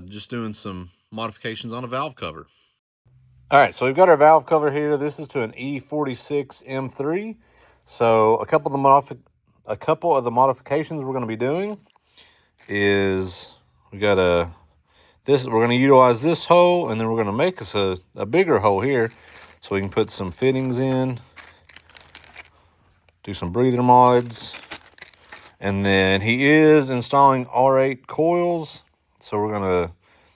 just doing some modifications on a valve cover. All right, so we've got our valve cover here. This is to an E46 M3. So a couple of the modifications we're going to be doing is we're going to utilize this hole, and then we're going to make us a bigger hole here so we can put some fittings in, do some breather mods. And then he is installing R8 coils, so we're going to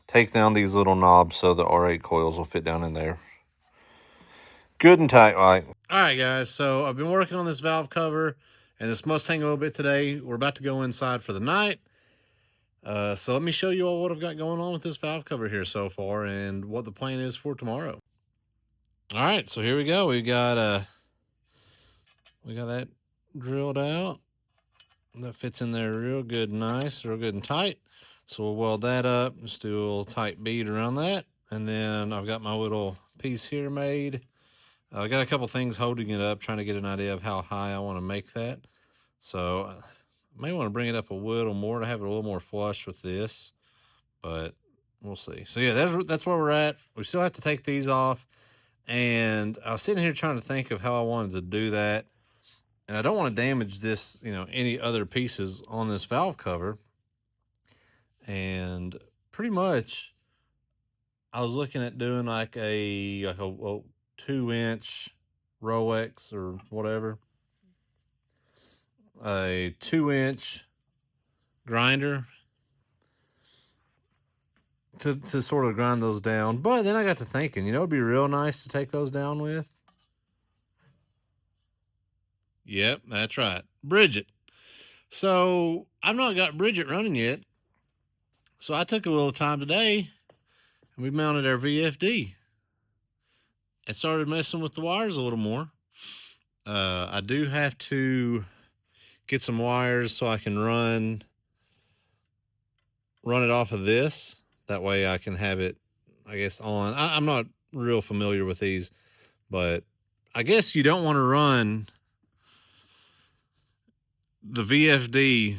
take down these little knobs so the R8 coils will fit down in there good and tight like. All right, guys, so I've been working on this valve cover and this Mustang a little bit today. We're about to go inside for the night. So let me show you all what I've got going on with this valve cover here so far and what the plan is for tomorrow. All right, so here we go. We got that drilled out. That fits in there real good and nice, real good and tight. So we'll weld that up, just do a little tight bead around that. And then I've got my little piece here made. I got a couple things holding it up, trying to get an idea of how high I want to make that. So I may want to bring it up a little more to have it a little more flush with this, but we'll see. So yeah, that's where we're at. We still have to take these off. And I was sitting here trying to think of how I wanted to do that. And I don't want to damage this, any other pieces on this valve cover. And pretty much I was looking at doing like a 2-inch Rolex or whatever, a 2-inch grinder to sort of grind those down. But then I got to thinking, it'd be real nice to take those down with. Yep, that's right, Bridget. So I've not got Bridget running yet. So I took a little time today and we mounted our VFD and started messing with the wires a little more. I do have to get some wires so I can run it off of this. That way I can have it, I guess, on. I'm not real familiar with these, but I guess you don't want to run the VFD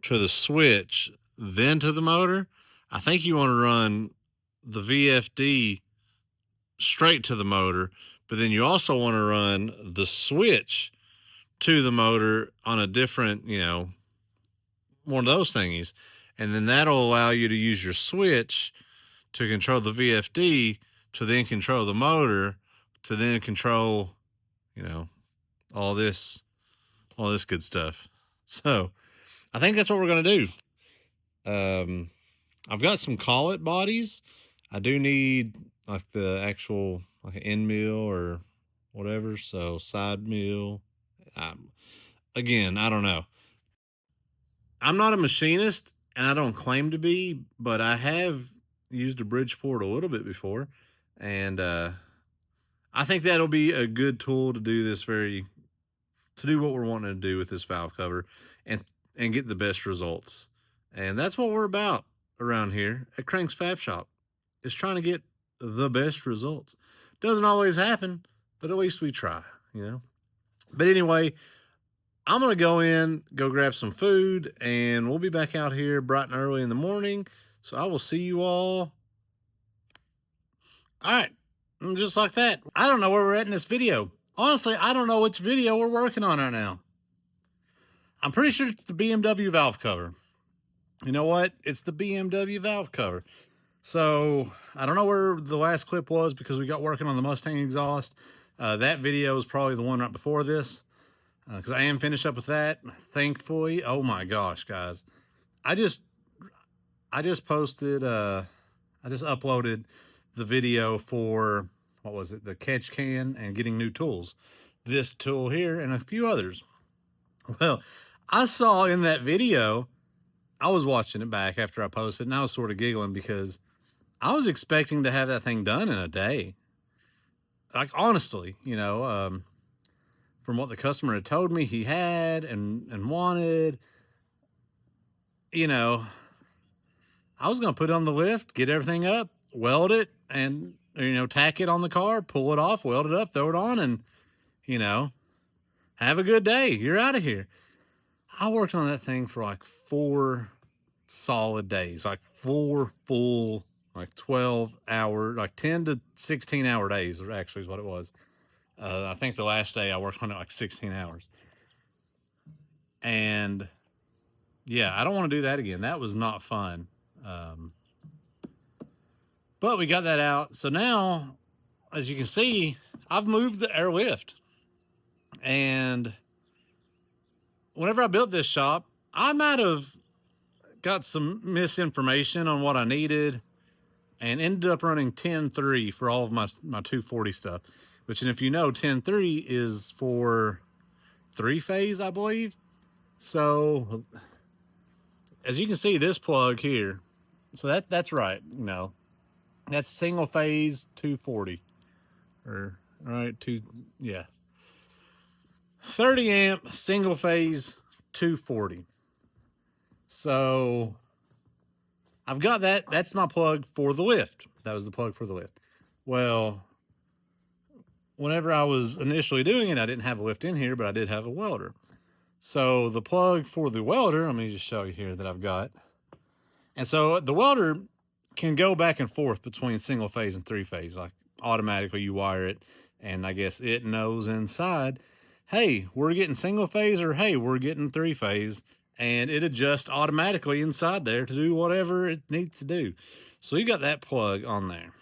to the switch, then to the motor. I think you want to run the VFD straight to the motor, but then you also want to run the switch to the motor on a different, one of those thingies. And then that'll allow you to use your switch to control the VFD, to then control the motor, to then control, all this good stuff. So I think that's what we're going to do. I've got some collet bodies. I do need like the actual, like an end mill or whatever. So side mill. Again, I don't know. I'm not a machinist and I don't claim to be, but I have used a Bridgeport a little bit before. And I think that'll be a good tool to do to do what we're wanting to do with this valve cover and get the best results. And that's what we're about around here at Crank's Fab Shop, is trying to get the best results. Doesn't always happen, but at least we try, But anyway, I'm going to go grab some food, and we'll be back out here bright and early in the morning. So I will see you all. All right. Just like that. I don't know where we're at in this video. Honestly, I don't know which video we're working on right now. I'm pretty sure it's the BMW valve cover. You know what? It's the BMW valve cover. So I don't know where the last clip was because we got working on the Mustang exhaust. That video is probably the one right before this, because I am finished up with that, thankfully. Oh my gosh, guys. I just posted, I just uploaded the video for, what was it? The catch can and getting new tools. This tool here and a few others. Well, I saw in that video, I was watching it back after I posted, and I was sort of giggling because I was expecting to have that thing done in a day. Like, honestly, from what the customer had told me he had and wanted, I was going to put it on the lift, get everything up, weld it, and, tack it on the car, pull it off, weld it up, throw it on, and, have a good day. You're out of here. I worked on that thing for like 4 solid days, like 4 full, like 12-hour, like 10 to 16-hour days actually is what it was. I think the last day I worked on it like 16 hours. And yeah, I don't want to do that again. That was not fun. But we got that out. So now, as you can see, I've moved the airlift. And whenever I built this shop, I might have got some misinformation on what I needed and ended up running 10.3 for all of my 240 stuff. Which, and if you know, 10.3 is for 3-phase, I believe. So, as you can see, this plug here, so that's right, you know, that's single phase 240, or right, yeah, 30 amp single phase 240. So I've got that. That's my plug for the lift. That was the plug for the lift. Well, whenever I was initially doing it, I didn't have a lift in here, but I did have a welder. So the plug for the welder, let me just show you here that I've got. And so the welder can go back and forth between single phase and 3-phase, like automatically you wire it. And I guess it knows inside, hey, we're getting single phase, or hey, we're getting 3-phase. And it adjusts automatically inside there to do whatever it needs to do. So we've got that plug on there.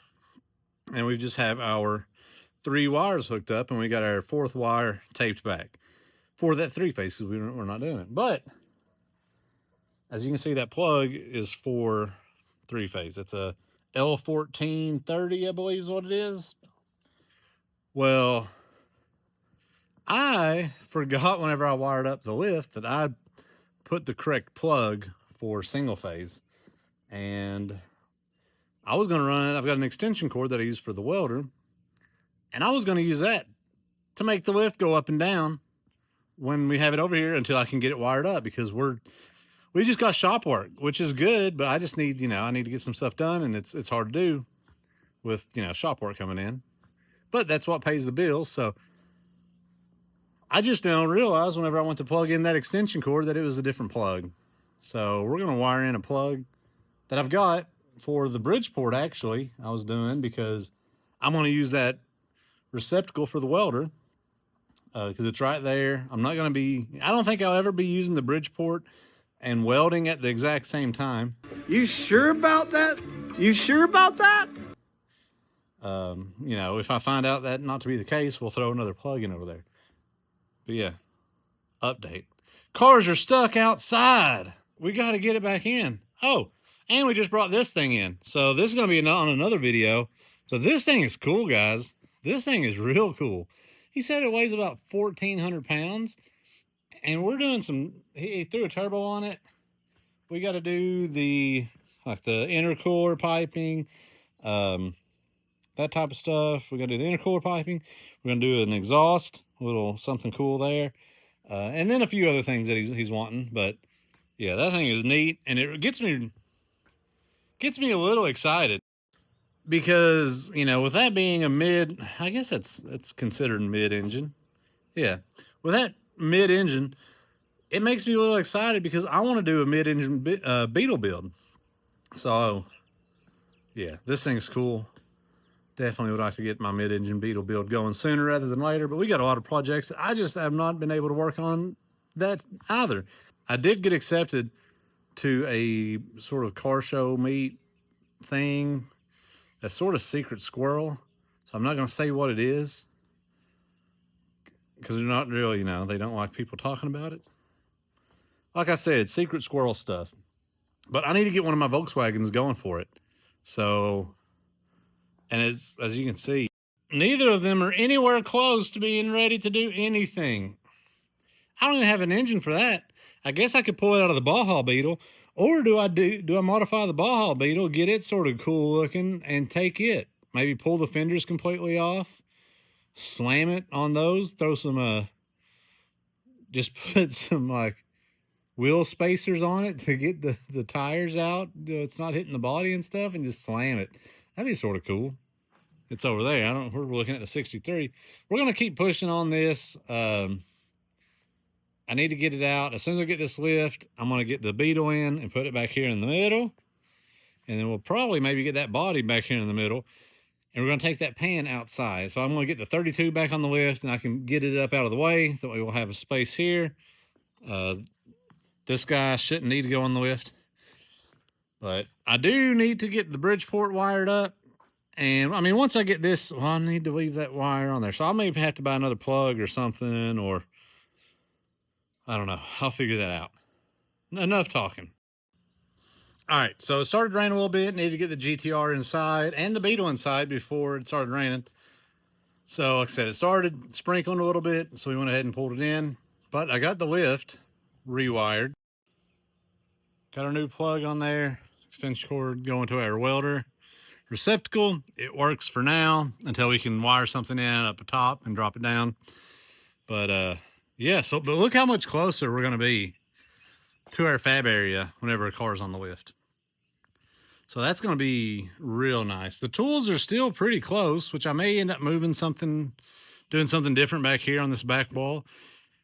And we just have our 3 wires hooked up, and we got our 4th wire taped back for that 3-phase, because we're not doing it. But as you can see, that plug is for 3-phase. It's a L1430, I believe is what it is. Well, I forgot whenever I wired up the lift that I put the correct plug for single phase. And I was going to run it. I've got an extension cord that I use for the welder. And I was going to use that to make the lift go up and down when we have it over here until I can get it wired up, because we just got shop work, which is good, but I just need, I need to get some stuff done, and it's hard to do with, shop work coming in. But that's what pays the bills. So I just now realized whenever I went to plug in that extension cord that it was a different plug. So we're going to wire in a plug that I've got for the Bridgeport, actually, I was doing, because I'm going to use that receptacle for the welder, because it's right there. I don't think I'll ever be using the Bridgeport and welding at the exact same time. You sure about that? You sure about that? If I find out that not to be the case, we'll throw another plug in over there. But yeah, update. Cars are stuck outside. We got to get it back in. Oh, and we just brought this thing in. So this is going to be on another video. So this thing is cool, guys. This thing is real cool. He said it weighs about 1,400 pounds. And we're doing he threw a turbo on it. We got to do the intercooler piping, that type of stuff. We got to do the intercooler piping. We're going to do an exhaust, a little something cool there. And then a few other things that he's wanting. But yeah, that thing is neat. And it gets me a little excited, because, with that being a mid, I guess it's considered mid-engine. Yeah. With that mid-engine, it makes me a little excited because I want to do a mid-engine Beetle build. So, yeah, this thing's cool. Definitely would like to get my mid-engine Beetle build going sooner rather than later. But we got a lot of projects that I just have not been able to work on that either. I did get accepted to a sort of car show meet thing, a sort of secret squirrel. So I'm not going to say what it is, because they're not really, they don't like people talking about it. Like I said, secret squirrel stuff. But I need to get one of my Volkswagens going for it. So, and as you can see, neither of them are anywhere close to being ready to do anything. I don't even have an engine for that. I guess I could pull it out of the Baja Beetle, or do I modify the Baja Beetle, get it sort of cool looking, and take it, maybe pull the fenders completely off, slam it on those, throw some just put some wheel spacers on it to get the tires out, it's not hitting the body and stuff, and just slam it. That'd be sort of cool. It's over there. We're looking at the 63. We're going to keep pushing on this. I need to get it out. As soon as I get this lift, I'm going to get the beetle in and put it back here in the middle. And then we'll probably maybe get that body back here in the middle. And we're going to take that pan outside. So I'm going to get the 32 back on the lift, and I can get it up out of the way. So we will have a space here. This guy shouldn't need to go on the lift. But I do need to get the Bridgeport wired up. And I mean, once I get this, well, I need to leave that wire on there. So I may have to buy another plug or something, or I don't know. I'll figure that out. Enough talking. All right, so it started raining a little bit. Needed to get the GTR inside and the Beetle inside before it started raining. So like I said, it started sprinkling a little bit, so we went ahead and pulled it in. But I got the lift rewired. Got our new plug on there. Extension cord going to our welder receptacle. It works for now until we can wire something in up the top and drop it down. But yeah, but look how much closer we're going to be to our fab area whenever a car's on the lift. So that's going to be real nice. The tools are still pretty close, which I may end up moving something, doing something different back here on this back wall.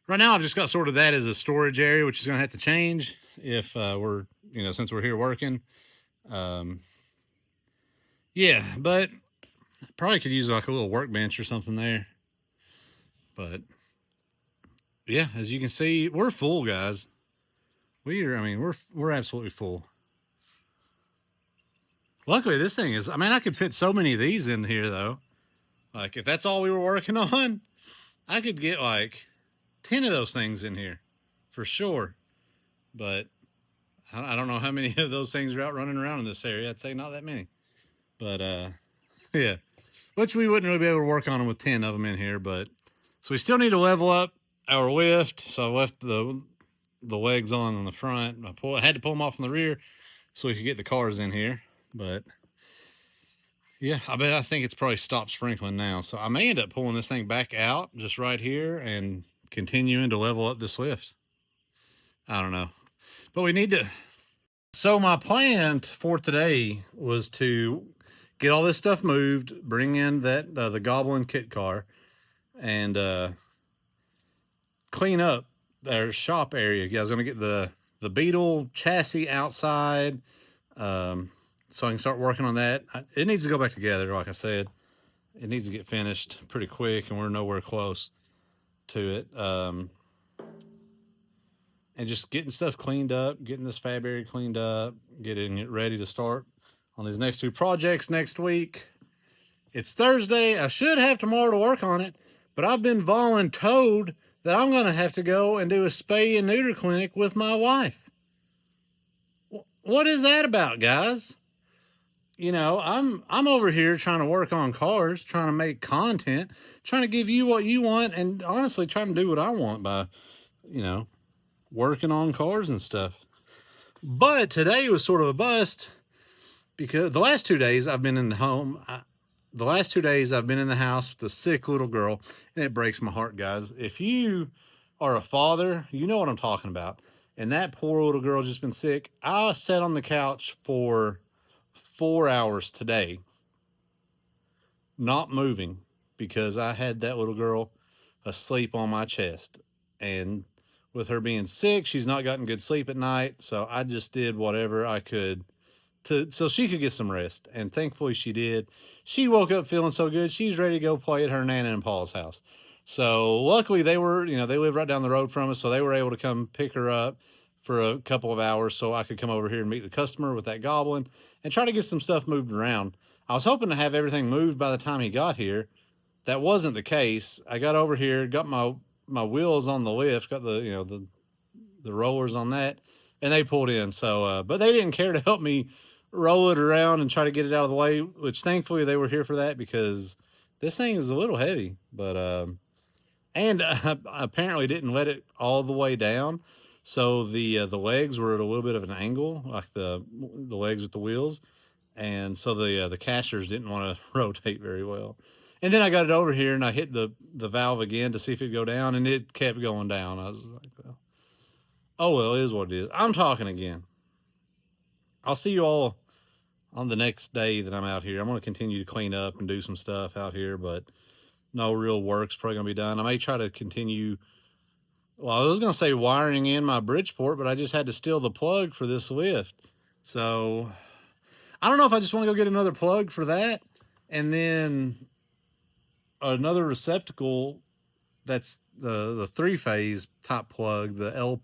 Right now, I've just got sort of that as a storage area, which is going to have to change if we're, since we're here working. Yeah, but I probably could use like a little workbench or something there. But yeah, as you can see, we're full, guys. We're absolutely full. Luckily, this thing is, I could fit so many of these in here, though. Like, if that's all we were working on, I could get, like, 10 of those things in here, for sure. But I don't know how many of those things are out running around in this area. I'd say not that many. But, yeah. Which we wouldn't really be able to work on them with 10 of them in here, but... So we still need to level up our lift. So I left the legs on the front. I had to pull them off in the rear so we could get the cars in here. But yeah, I think it's probably stopped sprinkling now. So I may end up pulling this thing back out just right here and continuing to level up this lift. I don't know. But we need to. So my plan for today was to get all this stuff moved, bring in that the Goblin kit car, and clean up their shop area. I was going to get the Beetle chassis outside. So I can start working on that. It needs to go back together, like I said. It needs to get finished pretty quick, and we're nowhere close to it. And just getting stuff cleaned up, getting this fab area cleaned up, getting it ready to start on these next two projects next week. It's Thursday. I should have tomorrow to work on it, but I've been voluntold that I'm going to have to go and do a spay and neuter clinic with my wife. What is that about, guys? I'm over here trying to work on cars, trying to make content, trying to give you what you want, and honestly trying to do what I want by, working on cars and stuff. But today was sort of a bust because the last 2 days I've been in the home. The last 2 days I've been in the house with a sick little girl, and it breaks my heart, guys. If you are a father, you know what I'm talking about. And that poor little girl just been sick. I sat on the couch for 4 hours today, not moving, because I had that little girl asleep on my chest. And with her being sick, she's not gotten good sleep at night. So I just did whatever I could so she could get some rest. And thankfully she did. She woke up feeling so good. She's ready to go play at her Nana and Paul's house. So luckily they were, they live right down the road from us. So they were able to come pick her up for a couple of hours so I could come over here and meet the customer with that Goblin and try to get some stuff moved around. I was hoping to have everything moved by the time he got here. That wasn't the case. I got over here, got my wheels on the lift, got the rollers on that, and they pulled in. So, but they didn't care to help me roll it around and try to get it out of the way, which thankfully they were here for that because this thing is a little heavy. But and I apparently didn't let it all the way down. So the legs were at a little bit of an angle, like the legs with the wheels, and so the casters didn't want to rotate very well. And then I got it over here and I hit the valve again to see if it'd go down, and it kept going down. I was like, well, oh well, it is what it is. I'm talking again. I'll see you all on the next day that I'm out here. I'm going to continue to clean up and do some stuff out here, but no real work's probably going to be done. I may try to continue Well, I was going to say wiring in my Bridgeport, but I just had to steal the plug for this lift. So I don't know if I just want to go get another plug for that and then another receptacle that's the 3-phase type plug, the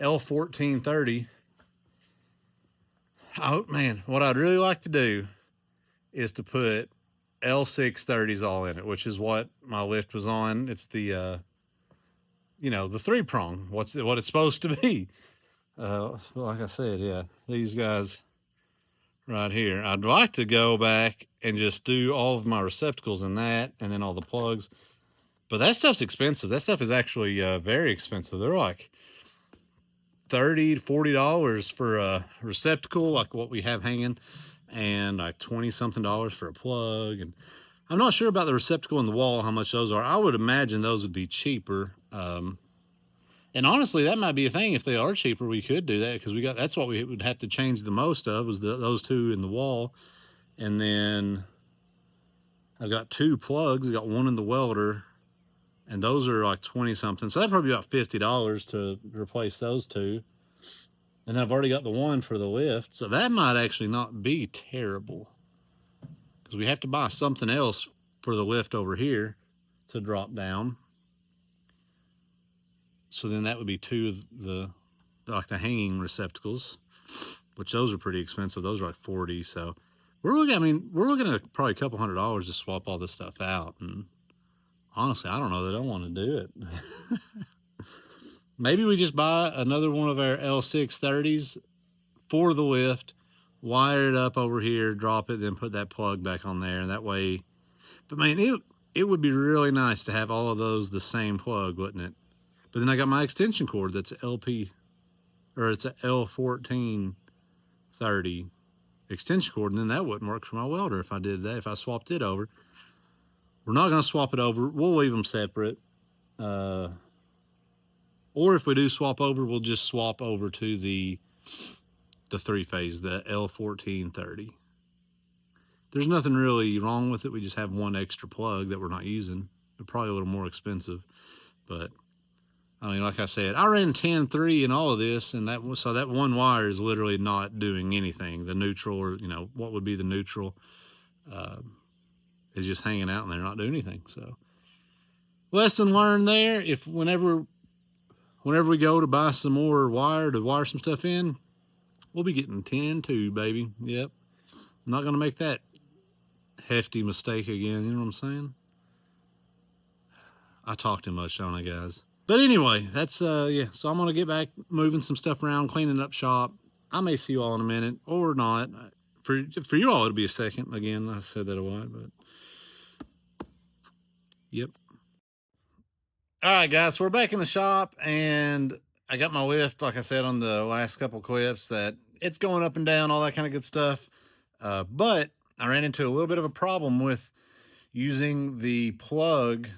L1430. Oh man, what I'd really like to do is to put L630s all in it, which is what my lift was on. It's the the 3-prong. What it's supposed to be. Like I said, yeah, these guys right here. I'd like to go back and just do all of my receptacles in that, and then all the plugs. But that stuff's expensive. That stuff is actually very expensive. They're like $30 to $40 for a receptacle, like what we have hanging, and like $20-something for a plug. And I'm not sure about the receptacle in the wall, how much those are. I would imagine those would be cheaper. And honestly, that might be a thing. If they are cheaper, we could do that, because that's what we would have to change the most of, was those two in the wall. And then I've got 2 plugs. I got one in the welder, and those are like 20-something. So that'd probably be about $50 to replace those 2. And then I've already got the one for the lift, so that might actually not be terrible, because we have to buy something else for the lift over here to drop down. So then that would be 2 of the hanging receptacles, which those are pretty expensive. Those are like $40. So we're looking at probably a couple $100 to swap all this stuff out. And honestly, I don't know that I want to do it. Maybe we just buy another one of our L630s for the lift, wire it up over here, drop it, then put that plug back on there. And that way, but man, it would be really nice to have all of those the same plug, wouldn't it? But then I got my extension cord that's it's a L1430 extension cord, and then that wouldn't work for my welder if I did that, if I swapped it over. We're not going to swap it over. We'll leave them separate. Or if we do swap over, we'll just swap over to the 3-phase, the L1430. There's nothing really wrong with it. We just have one extra plug that we're not using. They're probably a little more expensive, but I mean, like I said, I ran 10-3 in all of this, and so that one wire is literally not doing anything. The neutral, or what would be the neutral, is just hanging out in there, not doing anything. So lesson learned there. If whenever we go to buy some more wire to wire some stuff in, we'll be getting 10-2, baby. Yep. I'm not going to make that hefty mistake again. You know what I'm saying? I talk too much, don't I, guys? But anyway, that's yeah. So I'm gonna get back moving some stuff around, cleaning up shop. I may see you all in a minute or not. For you all, it'll be a second. Again, I said that a lot, but yep. All right, guys, so we're back in the shop, and I got my lift, like I said on the last couple clips, that it's going up and down, all that kind of good stuff. But I ran into a little bit of a problem with using the plug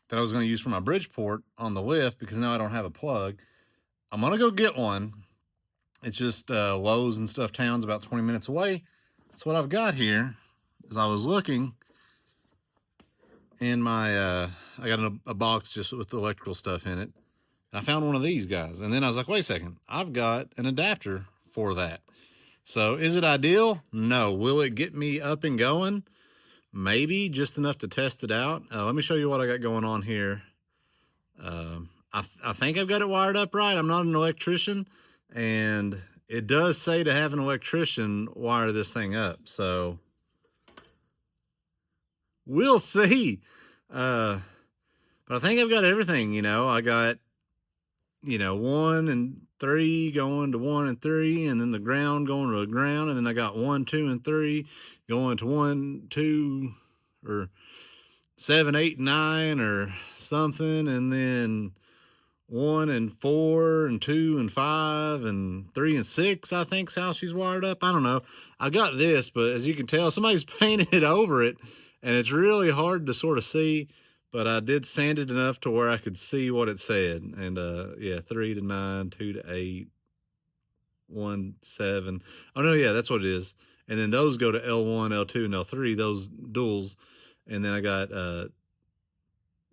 that I was going to use for my Bridgeport on the lift, because now I don't have a plug. I'm going to go get one. It's just Lowe's and stuff, town's about 20 minutes away. So what I've got here is, I was looking in my, I got a box just with the electrical stuff in it. And I found one of these guys. And then I was like, wait a second, I've got an adapter for that. So is it ideal? No. Will it get me up and going? Maybe, just enough to test it out. Let me show you what I got going on here. I think I've got it wired up right. I'm not an electrician, and it does say to have an electrician wire this thing up. So we'll see. But I think I've got everything. I got 1 and 3 going to 1 and 3, and then the ground going to a ground, and then I got 1, 2, and 3 going to 1, 2, or 7, 8, 9 or something, and then 1 and 4 and 2 and 5 and 3 and 6, I think's how she's wired up. I don't know. I got this, but as you can tell, somebody's painted over it, and it's really hard to sort of see. But I did sand it enough to where I could see what it said. And yeah, 3 to 9, 2 to 8, 1, 7. Oh no, yeah, that's what it is. And then those go to L1, L2, and L3, those duals. And then I got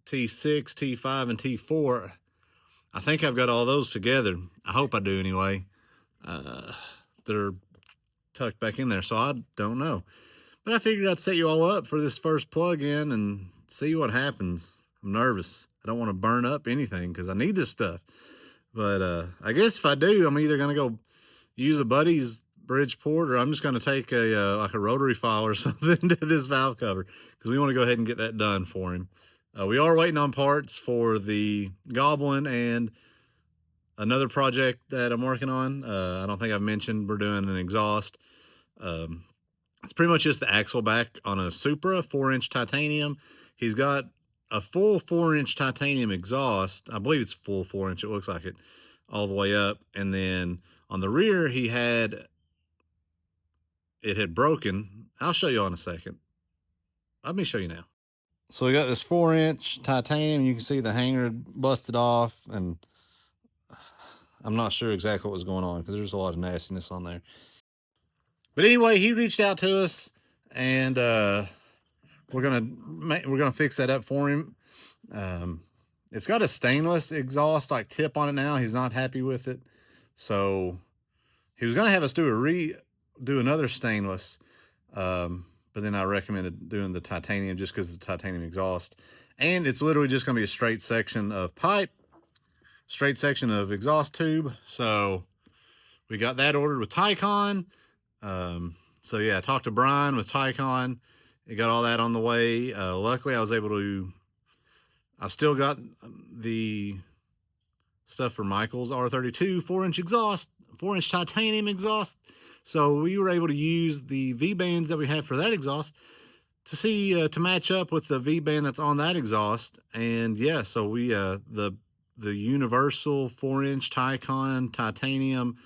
T6, T5, and T4. I think I've got all those together. I hope I do anyway. They're tucked back in there, so I don't know. But I figured I'd set you all up for this first plug-in and see what happens. I'm nervous. I don't want to burn up anything because I need this stuff. But I guess if I do, I'm either going to go use a buddy's Bridgeport, or I'm just going to take a like a rotary file or something to this valve cover, because we want to go ahead and get that done for him. We are waiting on parts for the Goblin and another project that I'm working on. I don't think I've mentioned we're doing an exhaust. It's pretty much just the axle back on a Supra 4-inch titanium. He's got a full 4-inch titanium exhaust. I believe it's full 4-inch. It looks like it all the way up. And then on the rear, it had broken. I'll show you in a second. Let me show you now. So we got this 4-inch titanium. You can see the hanger busted off, and I'm not sure exactly what was going on because there's a lot of nastiness on there. But anyway, he reached out to us, and we're gonna fix that up for him. It's got a stainless exhaust like tip on it now. He's not happy with it, so he was gonna have us do another stainless, but then I recommended doing the titanium just because it's the titanium exhaust, and it's literally just gonna be a straight section of pipe, straight section of exhaust tube. So we got that ordered with Tycon. So yeah, I talked to Brian with Tycon. It got all that on the way. Luckily, I still got the stuff for Michael's R32 4-inch exhaust, 4-inch titanium exhaust. So we were able to use the V-bands that we had for that exhaust to match up with the V-band that's on that exhaust. And yeah, so we the universal 4-inch Tycon titanium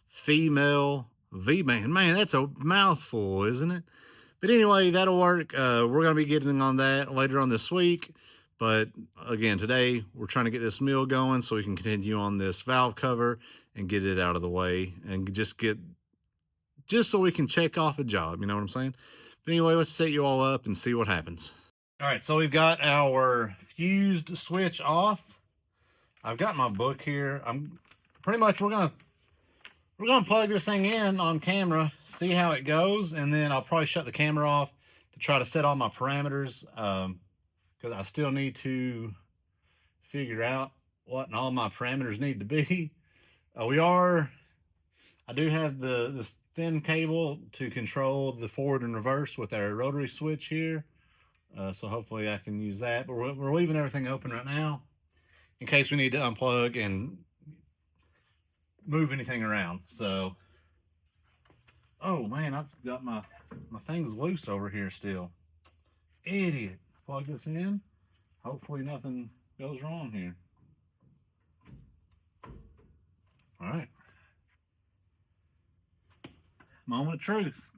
female V-band. Man, that's a mouthful, isn't it? But anyway, that'll work. We're going to be getting on that later on this week. But again, today we're trying to get this mill going so we can continue on this valve cover and get it out of the way, and just so we can check off a job. You know what I'm saying? But anyway, let's set you all up and see what happens. All right, so we've got our fused switch off. I've got my book here. We're gonna plug this thing in on camera, see how it goes, and then I'll probably shut the camera off to try to set all my parameters, because I still need to figure out what all my parameters need to be. I do have this thin cable to control the forward and reverse with our rotary switch here, so hopefully I can use that. But we're leaving everything open right now in case we need to unplug and move anything around. So, oh man, I've got my things loose over here still. Idiot. Plug this in. Hopefully nothing goes wrong here. All right. Moment of truth.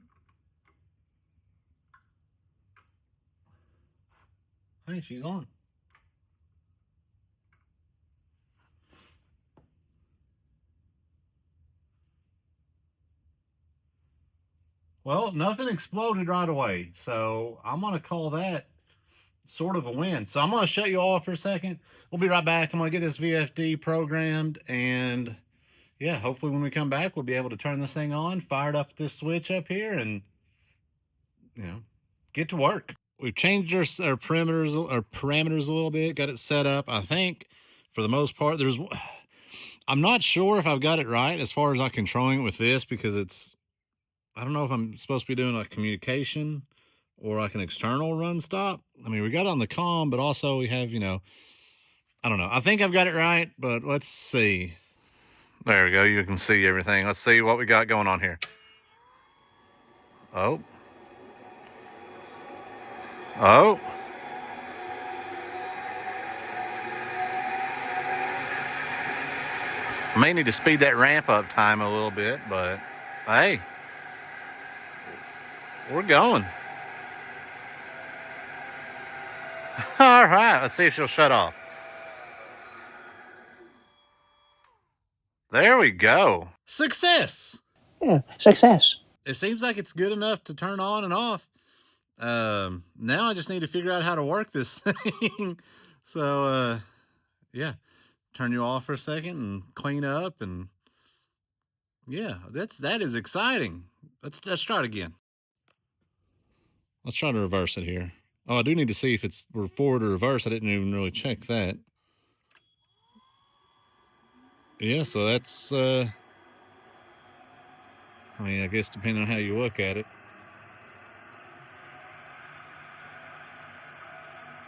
Hey, she's on. Well, nothing exploded right away, so I'm going to call that sort of a win. So I'm going to shut you off for a second. We'll be right back. I'm going to get this VFD programmed, and yeah, hopefully when we come back, we'll be able to turn this thing on, fire up this switch up here, and get to work. We've changed our parameters a little bit, got it set up. I think for the most part, I'm not sure if I've got it right as far as I'm controlling it with this, because I don't know if I'm supposed to be doing like communication or like an external run stop. I mean, we got it on the comm, but also we have, I don't know. I think I've got it right, but let's see. There we go. You can see everything. Let's see what we got going on here. Oh. I may need to speed that ramp up time a little bit, but hey, we're going. All right, let's see if she'll shut off. There we go. Success. Yeah, success. It seems like it's good enough to turn on and off. Now I just need to figure out how to work this thing. So yeah, turn you off for a second and clean up, and yeah, that is exciting. Let's try it again. Let's try to reverse it here. Oh, I do need to see if we're forward or reverse. I didn't even really check that. Yeah, so that's I mean, I guess depending on how you look at it.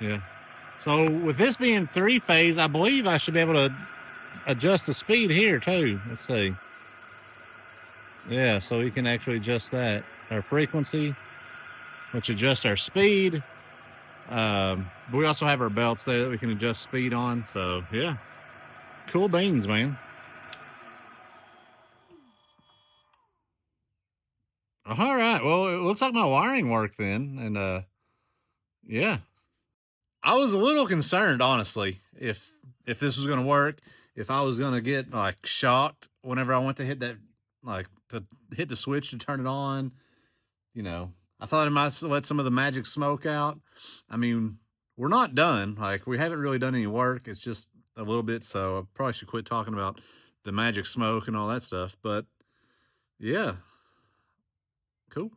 Yeah. So with this being 3-phase, I believe I should be able to adjust the speed here too. Let's see. Yeah, so we can actually adjust that. Our frequency, which adjusts our speed. But we also have our belts there that we can adjust speed on. So yeah, cool beans, man. All right. Well, it looks like my wiring worked then, and yeah, I was a little concerned, honestly, if this was going to work, if I was going to get like shocked whenever I went to hit that, like to hit the switch to turn it on. You know, I thought it might let some of the magic smoke out. I mean, we're not done. Like we haven't really done any work. It's just a little bit. So I probably should quit talking about the magic smoke and all that stuff. But yeah, cool.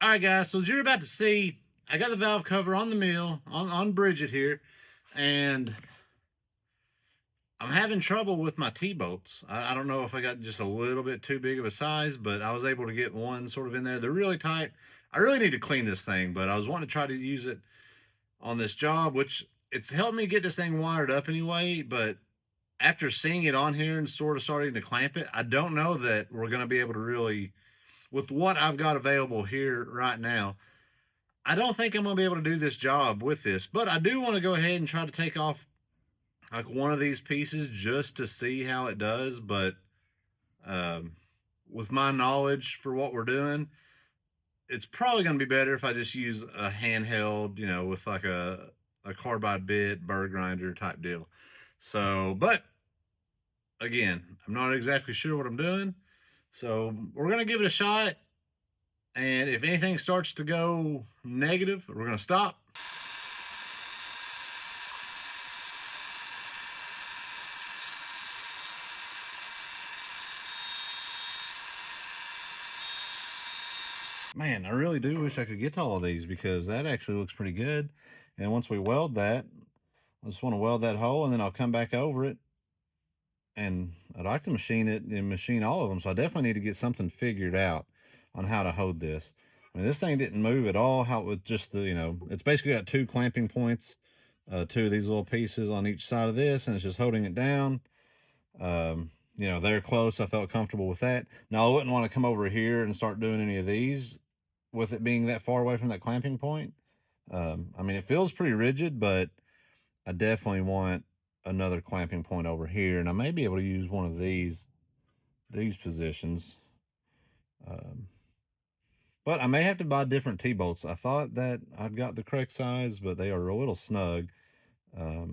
All right, guys. So as you're about to see, I got the valve cover on the mill on Bridget here, and I'm having trouble with my T-bolts. I don't know if I got just a little bit too big of a size, but I was able to get one sort of in there. They're really tight. I really need to clean this thing, but I was wanting to try to use it on this job, which it's helped me get this thing wired up anyway. But after seeing it on here and sort of starting to clamp it, I don't know that we're going to be able to really, with what I've got available here right now, I don't think I'm going to be able to do this job with this. But I do want to go ahead and try to take off like one of these pieces just to see how it does. But um, with my knowledge for what we're doing, it's probably going to be better if I just use a handheld, you know, with like a carbide bit, burr grinder type deal. So, but again, I'm not exactly sure what I'm doing. So we're going to give it a shot. And if anything starts to go negative, we're going to stop. Man, I really do wish I could get to all of these because that actually looks pretty good. And once we weld that, I just want to weld that hole and then I'll come back over it. And I'd like to machine it and machine all of them. So I definitely need to get something figured out on how to hold this. I mean, this thing didn't move at all. How with just the, you know, it's basically got two clamping points, two of these little pieces on each side of this, and it's just holding it down. You know, they're close. I felt comfortable with that. Now I wouldn't want to come over here and start doing any of these with it being that far away from that clamping point. I mean, it feels pretty rigid, but I definitely want another clamping point over here, and I may be able to use one of these positions. But I may have to buy different T-bolts. I thought that I'd got the correct size, but they are a little snug. I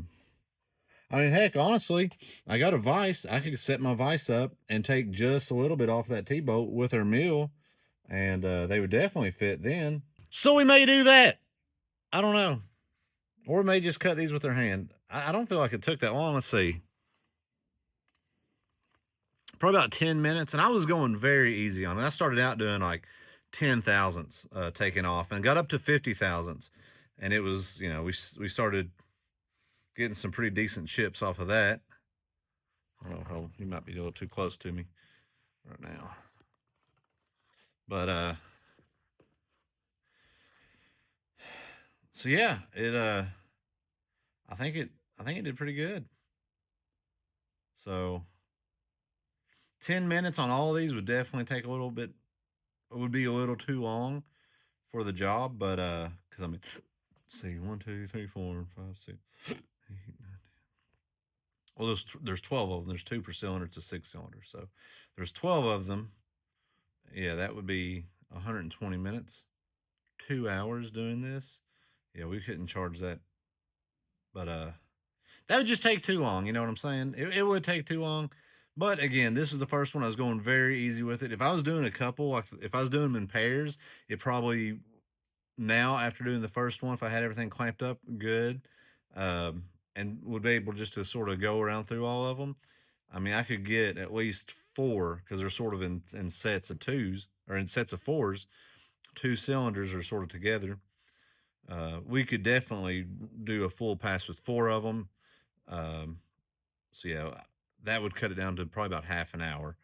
mean, heck, honestly, I got a vise. I could set my vise up and take just a little bit off that T-bolt with our mill, and they would definitely fit then. So we may do that. I don't know. Or we may just cut these with our hand. I don't feel like it took that long. Let's see. Probably about 10 minutes. And I was going very easy on it. I started out doing like 10 thousandths taking off and got up to 50 thousandths. And it was, you know, we started getting some pretty decent chips off of that. I don't know, you might be a little too close to me right now. But so yeah, I think it did pretty good. So 10 minutes on all of these would definitely take a little bit, it would be a little too long for the job, but because I mean, let's see, 1, 2, 3, 4, 5, 6, 8, 9, 10. Well, there's 12 of them. There's 2 per cylinder. It's a 6-cylinder, so there's 12 of them. Yeah, that would be 120 minutes, 2 hours doing this. Yeah, we couldn't charge that, but that would just take too long. You know what I'm saying? It would take too long. But again, this is the first one. I was going very easy with it. If I was doing a couple, like if I was doing them in pairs, it probably now after doing the first one, if I had everything clamped up good, and would be able just to sort of go around through all of them. I mean, I could get at least 4 because they're sort of in sets of twos or in sets of fours. 2 cylinders are sort of together. We could definitely do a full pass with 4 of them. So yeah, that would cut it down to probably about half an hour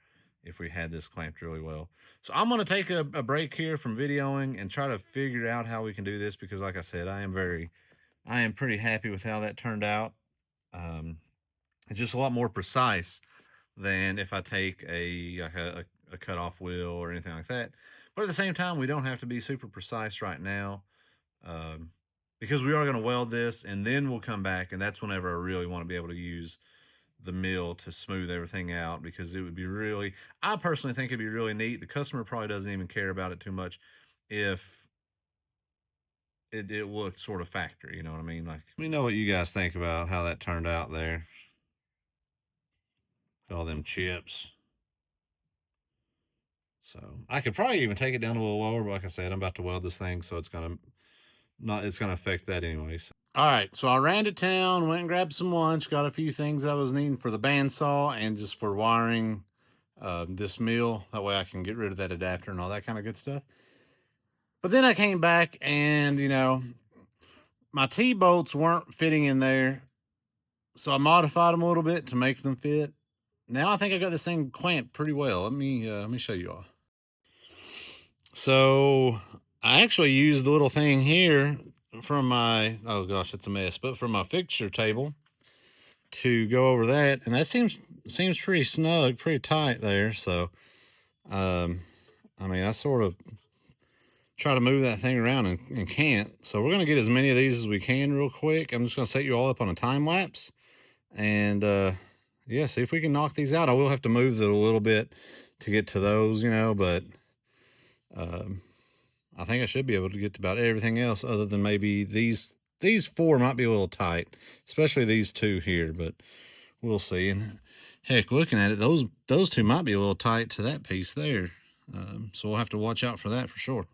if we had this clamped really well. So I'm going to take a break here from videoing and try to figure out how we can do this because, like I said, I am pretty happy with how that turned out. It's just a lot more precise than if I take a cutoff wheel or anything like that. But at the same time, we don't have to be super precise right now um, because we are going to weld this and then we'll come back, and that's whenever I really want to be able to use the mill to smooth everything out because it would be really, I personally think it'd be really neat. The customer probably doesn't even care about it too much if it looked sort of factory, you know what I mean? Like, let me know what you guys think about how that turned out there. All them chips. So I could probably even take it down a little lower, but like I said, I'm about to weld this thing, so it's gonna affect that anyways. All right, so I ran to town, went and grabbed some lunch, got a few things I was needing for the bandsaw and just for wiring this mill. That way I can get rid of that adapter and all that kind of good stuff. But then I came back and, my T-bolts weren't fitting in there. So I modified them a little bit to make them fit. Now I think I got this thing clamped pretty well. Let me show you all. So I actually used the little thing here from my, oh gosh, it's a mess, but from my fixture table to go over that. And that seems pretty snug, pretty tight there. So, I mean, I sort of try to move that thing around and can't. So we're going to get as many of these as we can real quick. I'm just going to set you all up on a time lapse and, yeah, see if we can knock these out. I will have to move it a little bit to get to those, but, I think I should be able to get to about everything else other than maybe these 4 might be a little tight, especially these 2 here, but we'll see. And heck, looking at it, those 2 might be a little tight to that piece there. So we'll have to watch out for that for sure.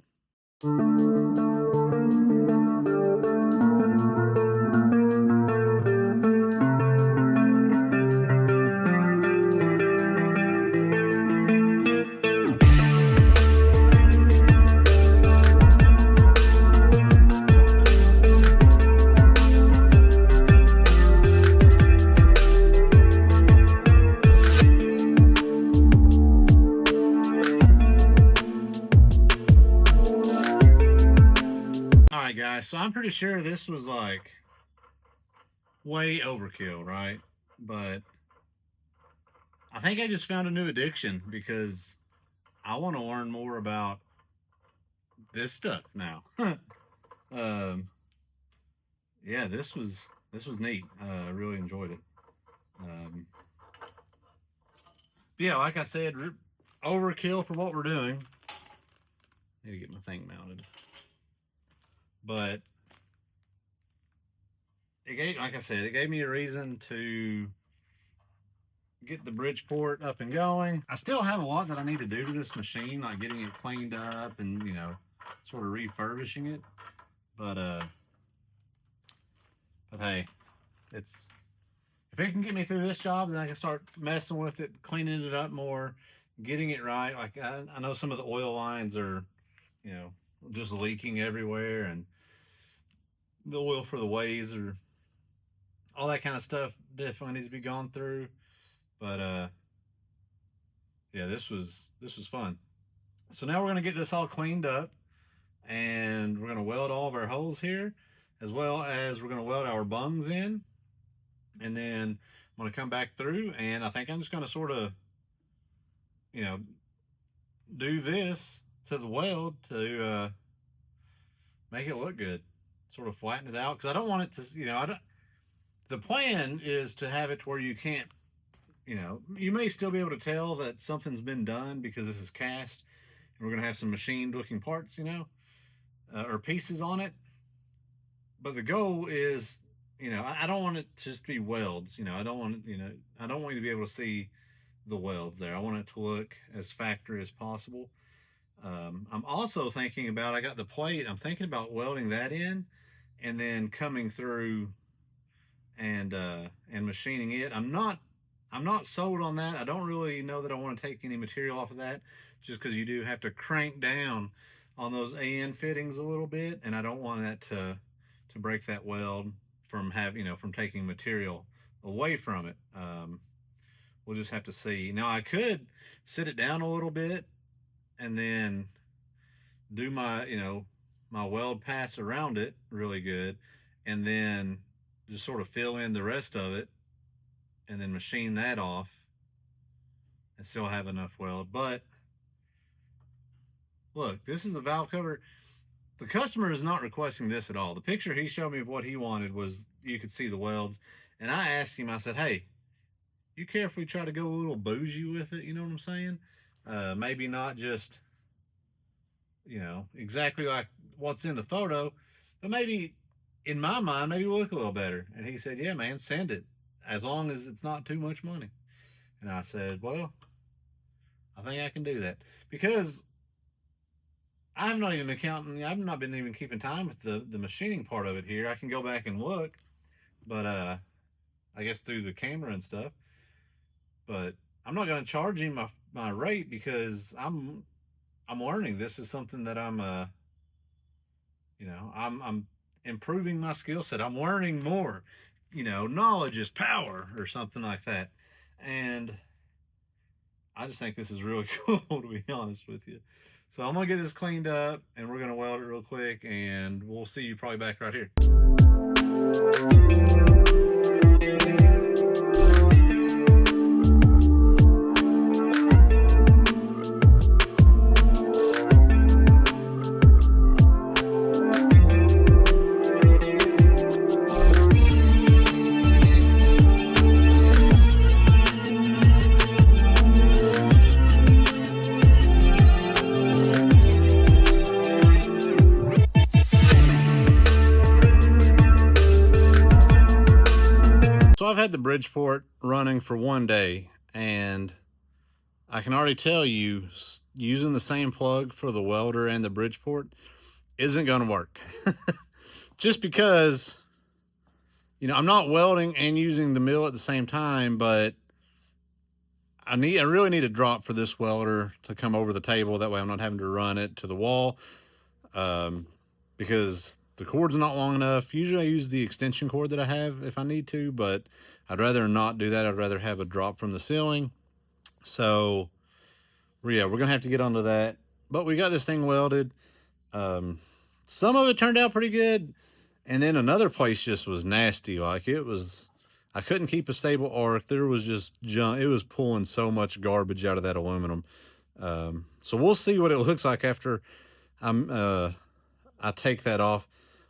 So I'm pretty sure this was like way overkill, right? But I think I just found a new addiction because I want to learn more about this stuff now. Yeah, this was neat. I really enjoyed it. Yeah, like I said, overkill for what we're doing. Need to get my thing mounted. But it gave, like I said, it gave me a reason to get the Bridgeport up and going. I still have a lot that I need to do to this machine, like getting it cleaned up and, sort of refurbishing it. But hey, if it can get me through this job, then I can start messing with it, cleaning it up more, getting it right. Like I know some of the oil lines are, just leaking everywhere, and the oil for the ways or all that kind of stuff definitely needs to be gone through. But yeah, this was fun. So now we're going to get this all cleaned up, and we're going to weld all of our holes here, as well as we're going to weld our bungs in, and then I'm going to come back through, and I think I'm just going to sort of, do this to the weld to make it look good, sort of flatten it out, because I don't want it to, the plan is to have it to where you can't, you may still be able to tell that something's been done because this is cast, and we're going to have some machined looking parts, or pieces on it. But the goal is, I don't want it to just be welds. I don't want I don't want you to be able to see the welds there. I want it to look as factory as possible. I'm also thinking about, I got the plate, I'm thinking about welding that in and then coming through and machining it. I'm not sold on that. I don't really know that I want to take any material off of that, just because you do have to crank down on those AN fittings a little bit, and I don't want that to break that weld from from taking material away from it. We'll just have to see. Now I could sit it down a little bit and then do my weld pass around it really good, and then just sort of fill in the rest of it and then machine that off and still have enough weld. But look, this is a valve cover. The customer is not requesting this at all. The picture he showed me of what he wanted was, you could see the welds, and I asked him, I said, hey, you care if we try to go a little bougie with it? You know what I'm saying? Maybe not just exactly like what's in the photo, but maybe in my mind, maybe we'll look a little better. And he said, yeah, man, send it, as long as it's not too much money. And I said, well, I think I can do that, because I'm not even accounting. I've not been even keeping time with the machining part of it here. I can go back and look, but I guess through the camera and stuff. But I'm not going to charge him my rate, because I'm learning. This is something that I'm improving my skill set. I'm learning more. Knowledge is power, or something like that. And I just think this is really cool, to be honest with you. So I'm gonna get this cleaned up, and we're gonna weld it real quick, and we'll see you probably back right here. So I've had the Bridgeport running for one day, and I can already tell you, using the same plug for the welder and the Bridgeport isn't going to work. Just because, I'm not welding and using the mill at the same time, but I really need a drop for this welder to come over the table. That way I'm not having to run it to the wall, because the cord's not long enough. Usually I use the extension cord that I have if I need to, but I'd rather not do that. I'd rather have a drop from the ceiling. So yeah, we're gonna have to get onto that. But we got this thing welded. Some of it turned out pretty good, and then another place just was nasty. Like, I couldn't keep a stable arc. There was just junk. It was pulling so much garbage out of that aluminum. So we'll see what it looks like after I take that off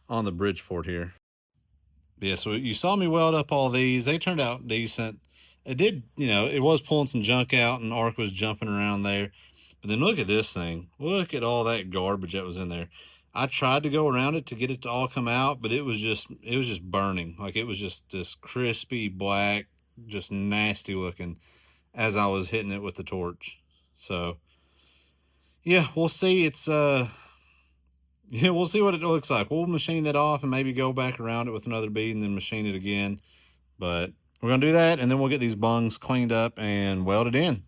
on the Bridgeport here. Yeah, so you saw me weld up all these. They turned out decent. It did, it was pulling some junk out, and arc was jumping around there. But then look at this thing. Look at all that garbage that was in there. I tried to go around it to get it to all come out, but it was just burning. Like, it was just this crispy black, just nasty looking as I was hitting it with the torch. So yeah, we'll see. We'll see what it looks like. We'll machine that off and maybe go back around it with another bead and then machine it again. But we're going to do that, and then we'll get these bungs cleaned up and welded in.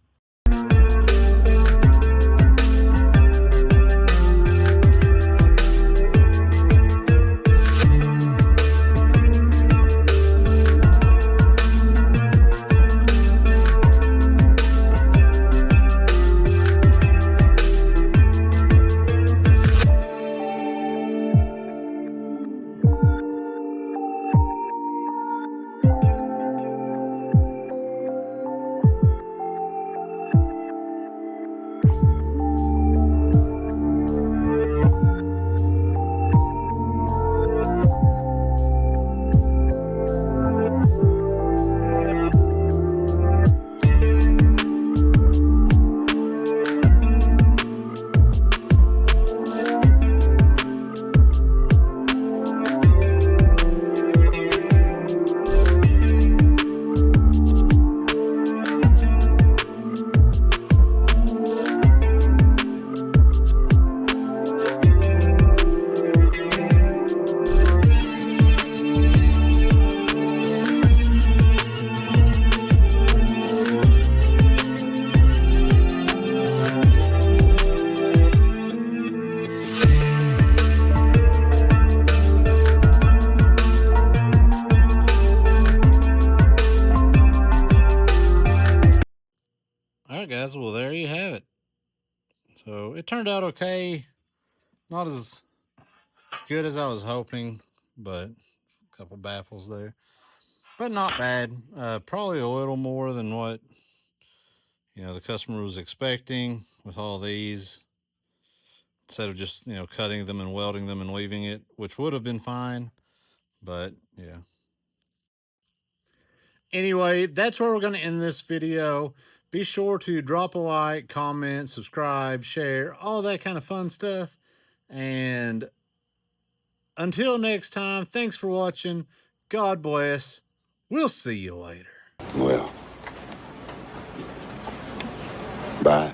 it turned out okay. Not as good as I was hoping, but a couple baffles there. But not bad. Probably a little more than what, you know, the customer was expecting with all these. Instead of just, you know, cutting them and welding them and leaving it, which would have been fine. But yeah. Anyway, that's where we're going to end this video. Be sure to drop a like, comment, subscribe, share, all that kind of fun stuff. And until next time, thanks for watching. God bless. We'll see you later. Well, bye.